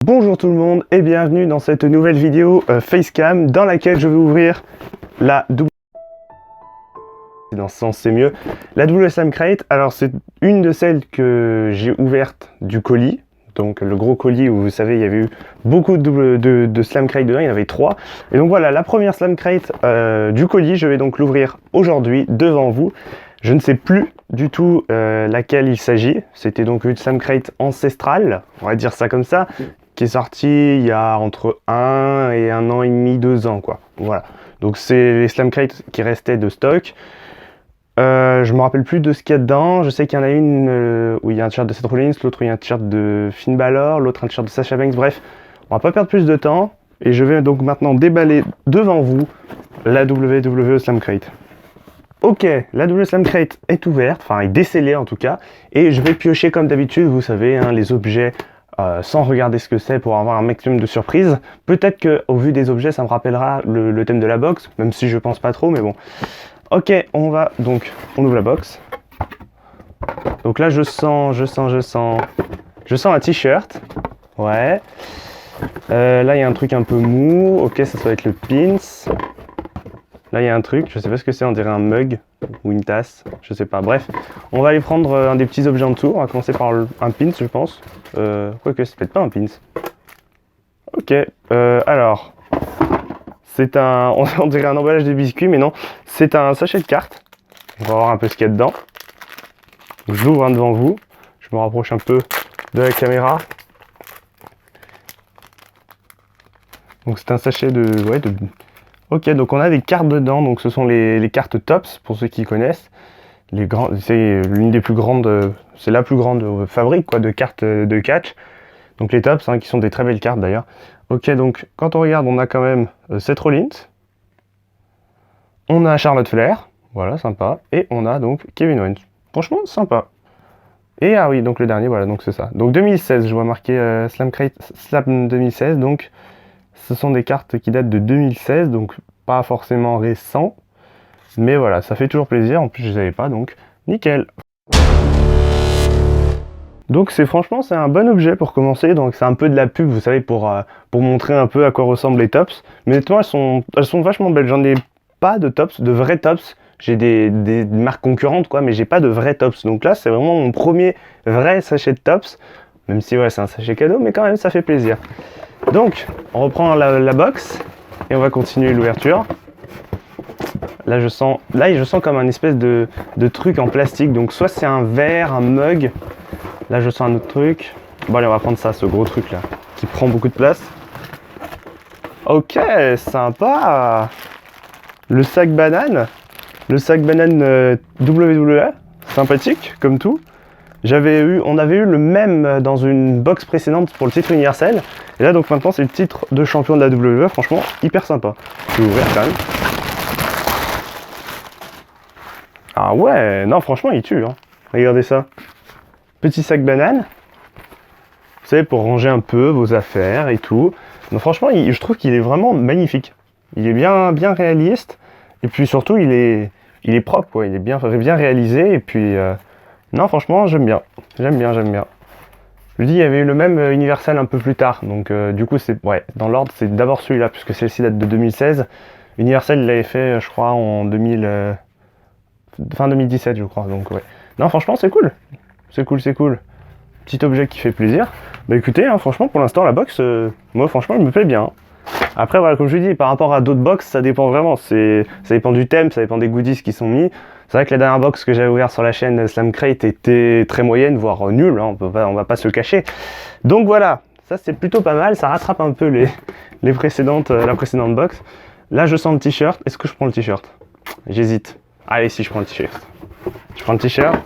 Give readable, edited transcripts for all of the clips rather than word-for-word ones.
Bonjour tout le monde et bienvenue dans cette nouvelle vidéo Facecam dans laquelle je vais ouvrir la double... Dans ce sens c'est mieux. La double Slam Crate, alors c'est une de celles que j'ai ouvertes du colis. Donc le gros colis où vous savez il y avait eu beaucoup de Slam Crate dedans, il y en avait 3. Et donc voilà, la première Slam Crate du colis, je vais donc l'ouvrir aujourd'hui devant vous. Je ne sais plus du tout laquelle il s'agit. C'était donc une Slam Crate ancestrale, on va dire ça comme ça, qui est sortie il y a entre 1 et 1 an et demi, 2 ans quoi. Voilà. Donc c'est les Slam Crate qui restaient de stock. Je me rappelle plus de ce qu'il y a dedans. Je sais qu'il y en a une où il y a un t-shirt de Seth Rollins, l'autre où il y a un t-shirt de Finn Balor, l'autre un t-shirt de Sasha Banks. Bref, on va pas perdre plus de temps. Et je vais donc maintenant déballer devant vous la WWE Slam Crate. Ok, la double Slam Crate est ouverte, enfin est décellée en tout cas. Et je vais piocher comme d'habitude, vous savez, hein, les objets sans regarder ce que c'est pour avoir un maximum de surprises. Peut-être qu'au vu des objets, ça me rappellera le thème de la box, même si je pense pas trop, mais bon. Ok, on ouvre la box. Donc là, je sens un t-shirt. Ouais. Là, il y a un truc un peu mou. Ok, ça doit être le pins. Là, il y a un truc, je sais pas ce que c'est, on dirait un mug ou une tasse, je sais pas. Bref, on va aller prendre un des petits objets en dessous. On va commencer par un pins, je pense. Quoique, c'est peut-être pas un pins. Ok, alors... C'est un, on dirait un emballage de biscuits, mais non, c'est un sachet de cartes. On va voir un peu ce qu'il y a dedans. Je l'ouvre devant vous. Je me rapproche un peu de la caméra. Donc c'est un sachet de... Ouais, Ok, donc on a des cartes dedans. Donc ce sont les cartes Topps, pour ceux qui connaissent. C'est l'une des plus grandes... C'est la plus grande fabrique quoi, de cartes de catch. Donc les Topps, hein, qui sont des très belles cartes d'ailleurs. Ok, donc quand on regarde, on a quand même Seth Rollins, on a Charlotte Flair, voilà, sympa, et on a donc Kevin Owens. Franchement, sympa. Et ah oui, donc le dernier, voilà, donc c'est ça. Donc 2016, je vois marqué Slam 2016, donc ce sont des cartes qui datent de 2016, donc pas forcément récent, mais voilà, ça fait toujours plaisir, en plus je ne savais pas, donc nickel. Donc franchement c'est un bon objet pour commencer, donc c'est un peu de la pub, vous savez, pour montrer un peu à quoi ressemblent les Topps. Mais honnêtement elles sont vachement belles, j'en ai pas de Topps, de vrais Topps. J'ai des marques concurrentes quoi, mais j'ai pas de vrais Topps. Donc là c'est vraiment mon premier vrai sachet de Topps, même si ouais c'est un sachet cadeau, mais quand même ça fait plaisir. Donc on reprend la box et on va continuer l'ouverture. Là je sens comme un espèce de truc en plastique, donc soit c'est un verre, un mug. Là je sens un autre truc. Bon allez, on va prendre ça, ce gros truc là, qui prend beaucoup de place. Ok, sympa. Le sac banane. Le sac banane WWE. Sympathique, comme tout. On avait eu le même dans une box précédente pour le titre universel. Et là donc maintenant c'est le titre de champion de la WWE. Franchement, hyper sympa. Je vais ouvrir quand même. Ah ouais, non franchement il tue. Hein. Regardez ça. Petit sac banane, vous savez, pour ranger un peu vos affaires et tout. Donc franchement, je trouve qu'il est vraiment magnifique. Il est bien réaliste. Et puis surtout, il est propre, quoi. Il est bien réalisé. Et puis, non, franchement, j'aime bien. J'aime bien. Je dis, il y avait eu le même universel un peu plus tard. Donc, du coup, dans l'ordre, c'est d'abord celui-là, puisque celle-ci date de 2016. Universel, il l'avait fait, je crois, en fin 2017, je crois. Donc, ouais. Non, franchement, c'est cool. C'est cool. Petit objet qui fait plaisir. Bah écoutez, hein, franchement, pour l'instant, la box, moi, franchement, elle me plaît bien. Après, voilà, comme je vous dis, par rapport à d'autres box, ça dépend vraiment. Ça dépend du thème, ça dépend des goodies qui sont mis. C'est vrai que la dernière box que j'avais ouverte sur la chaîne Slam Crate était très moyenne, voire nulle, hein, on va pas se le cacher. Donc voilà, ça c'est plutôt pas mal, ça rattrape un peu la précédente box. Là, je sens le t-shirt. Est-ce que je prends le t-shirt? J'hésite. Allez, si je prends le t-shirt. Je prends le t-shirt.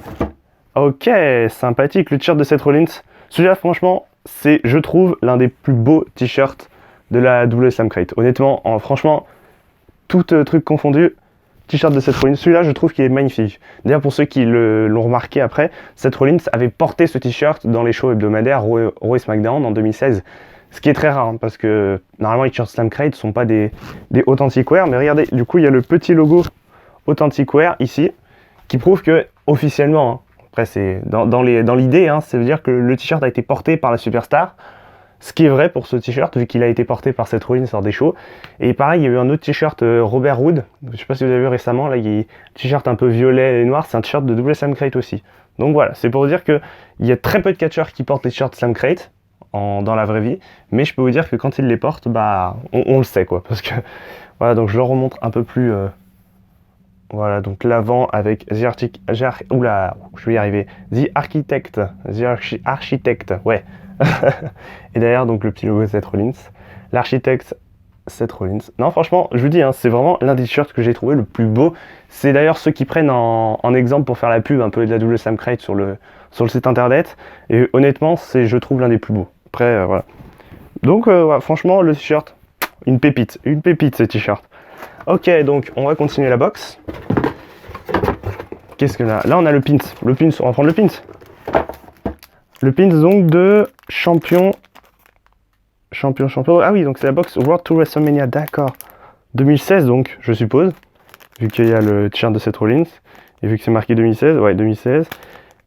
Ok, sympathique, le t-shirt de Seth Rollins. Celui-là, franchement, c'est, je trouve, l'un des plus beaux t-shirts de la double Slam Crate. Honnêtement, franchement, tout truc confondu, t-shirt de Seth Rollins. Celui-là, je trouve qu'il est magnifique. D'ailleurs, pour ceux qui l'ont remarqué après, Seth Rollins avait porté ce t-shirt dans les shows hebdomadaires Raw et SmackDown en 2016. Ce qui est très rare, hein, parce que normalement, les t-shirts Slam Crate ne sont pas des Authentic Wear. Mais regardez, du coup, il y a le petit logo Authentic Wear ici, qui prouve que, officiellement, hein, après, c'est dans l'idée, hein, ça veut dire que le t-shirt a été porté par la superstar. Ce qui est vrai pour ce t-shirt, vu qu'il a été porté par Seth Rollins lors des shows. Et pareil, il y a eu un autre t-shirt Robert Roode. Je sais pas si vous avez vu récemment, là, il y a un t-shirt un peu violet et noir. C'est un t-shirt de double Slam Crate aussi. Donc voilà, c'est pour dire qu'il y a très peu de catcheurs qui portent les t-shirts Slam Crate dans la vraie vie. Mais je peux vous dire que quand ils les portent, bah, on le sait, quoi. Parce que, voilà, donc je leur remontre un peu plus... Voilà, donc l'avant avec oula, je vais y arriver. The Architect. Architect, ouais. Et derrière, donc le petit logo Seth Rollins. L'architecte Seth Rollins. Non, franchement, je vous dis, hein, c'est vraiment l'un des t-shirts que j'ai trouvé le plus beau. C'est d'ailleurs ceux qui prennent en exemple pour faire la pub un peu de la double Slam Crate sur le site internet. Et honnêtement, c'est, je trouve, l'un des plus beaux. Après, voilà. Donc, ouais, franchement, le t-shirt, une pépite ce t-shirt. Ok, donc on va continuer la box. Qu'est-ce que là? Là, on a le pins. Le pins, on va prendre le pins. Le pins donc de champion. Ah oui, donc c'est la box World Tour WrestleMania, d'accord. 2016 donc, je suppose. Vu qu'il y a le t-shirt de Seth Rollins. Et vu que c'est marqué 2016, ouais, 2016.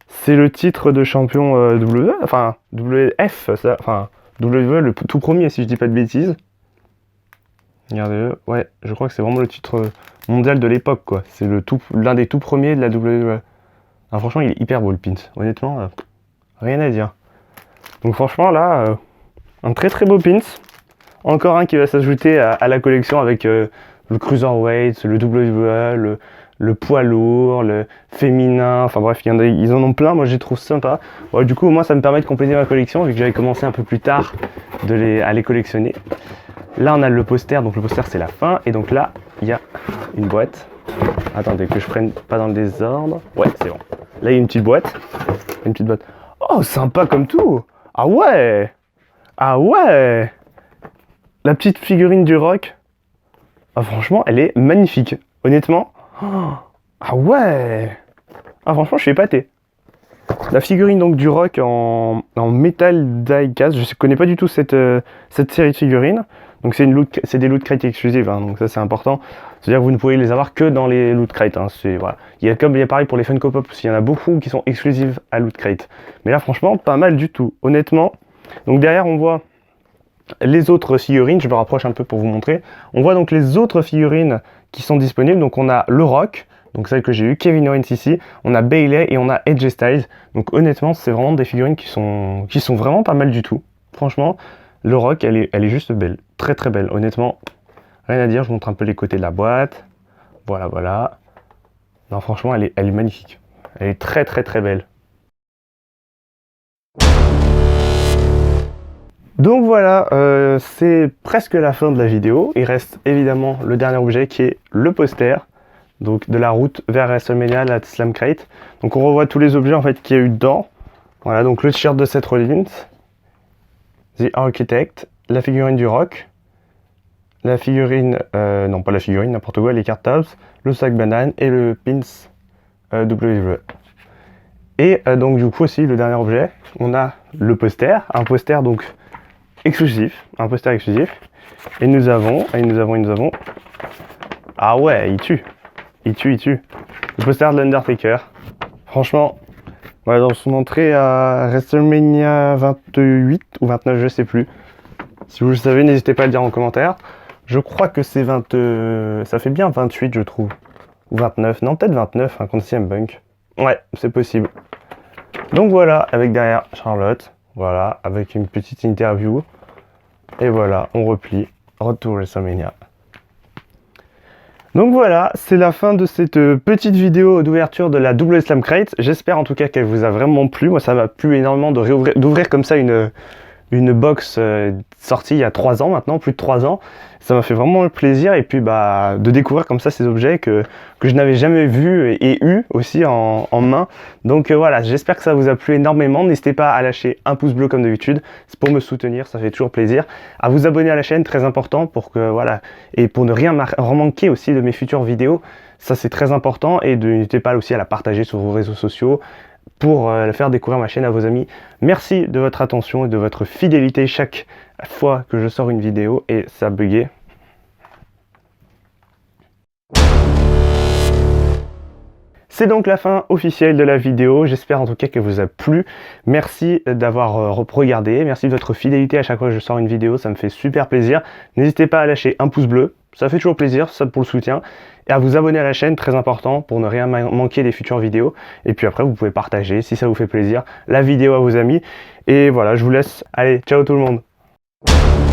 C'est le titre de champion WWE, enfin WF, ça, enfin WWE, le tout premier si je dis pas de bêtises. Regardez, ouais, je crois que c'est vraiment le titre mondial de l'époque, quoi. C'est l'un des tout premiers de la WWE. Alors, franchement, il est hyper beau le pins. Honnêtement, rien à dire. Donc franchement, là, un très très beau pins. Encore un qui va s'ajouter à la collection avec le Cruiserweight, le WWE, le poids lourd, le féminin. Enfin bref, ils en ont plein. Moi, je les trouve sympas. Ouais, du coup, moi, ça me permet de compléter ma collection vu que j'avais commencé un peu plus tard à les collectionner. Là, on a le poster, donc le poster c'est la fin, et donc là, il y a une boîte. Attendez, que je prenne pas dans le désordre. Ouais, c'est bon. Là, il y a une petite boîte. Oh, sympa comme tout. Ah ouais. Ah ouais. La petite figurine du Rock. Ah, franchement, elle est magnifique. Honnêtement. Ah ouais. Ah, franchement, je suis épaté. La figurine donc du Rock en métal die-cast. Je connais pas du tout cette série de figurines. Donc c'est des loot crates exclusives, hein, donc ça c'est important. C'est-à-dire que vous ne pouvez les avoir que dans les loot crates. Hein, voilà. Il y a pareil pour les Funko Pop, il y en a beaucoup qui sont exclusives à loot crate. Mais là franchement pas mal du tout, honnêtement. Donc derrière on voit les autres figurines, je me rapproche un peu pour vous montrer. On voit donc les autres figurines qui sont disponibles. Donc on a le Rock, donc celle que j'ai eu, Kevin Owens ici, on a Bayley et on a AJ Styles. Donc honnêtement c'est vraiment des figurines qui sont vraiment pas mal du tout. Franchement. Le Rock, elle est juste belle, très très belle, honnêtement, rien à dire. Je vous montre un peu les côtés de la boîte, voilà, voilà. Non, franchement, elle est magnifique, elle est très très très belle. Donc voilà, c'est presque la fin de la vidéo. Il reste évidemment le dernier objet qui est le poster, donc de la route vers WrestleMania, la Slam Crate. Donc on revoit tous les objets en fait qu'il y a eu dedans. Voilà, donc le t-shirt de Seth Rollins. The Architect, la figurine du Rock, la figurine, non pas la figurine, n'importe quoi, les cartes tabs, le sac banane et le pins WWE. Et donc du coup aussi le dernier objet, on a le poster, un poster donc exclusif, Et nous avons, ah ouais, il tue, le poster de l'Undertaker. Franchement. Voilà, dans son entrée à WrestleMania 28 ou 29, je sais plus. Si vous le savez, n'hésitez pas à le dire en commentaire. Je crois que c'est ça fait bien 28, je trouve. Ou 29, non peut-être 29, contre CM Punk. Ouais, c'est possible. Donc voilà, avec derrière Charlotte. Voilà, avec une petite interview. Et voilà, on replie. Retour WrestleMania. Donc voilà, c'est la fin de cette petite vidéo d'ouverture de la Double Slam Crate. J'espère en tout cas qu'elle vous a vraiment plu. Moi ça m'a plu énormément d'ouvrir comme ça une box sortie il y a 3 ans maintenant, plus de 3 ans. Ça m'a fait vraiment plaisir et puis bah de découvrir comme ça ces objets que je n'avais jamais vus et eu aussi en main. Donc voilà, j'espère que ça vous a plu énormément. N'hésitez pas à lâcher un pouce bleu comme d'habitude, c'est pour me soutenir, ça fait toujours plaisir. À vous abonner à la chaîne, très important pour que voilà, et pour ne rien manquer aussi de mes futures vidéos. Ça c'est très important et n'hésitez pas aussi à la partager sur vos réseaux sociaux pour faire découvrir ma chaîne à vos amis. Merci de votre attention et de votre fidélité chaque fois que je sors une vidéo. Et ça a bugué. C'est donc la fin officielle de la vidéo, j'espère en tout cas qu'elle vous a plu. Merci d'avoir regardé, merci de votre fidélité à chaque fois que je sors une vidéo, ça me fait super plaisir. N'hésitez pas à lâcher un pouce bleu, ça fait toujours plaisir, ça pour le soutien. Et à vous abonner à la chaîne, très important, pour ne rien manquer des futures vidéos. Et puis après, vous pouvez partager, si ça vous fait plaisir, la vidéo à vos amis. Et voilà, je vous laisse. Allez, ciao tout le monde!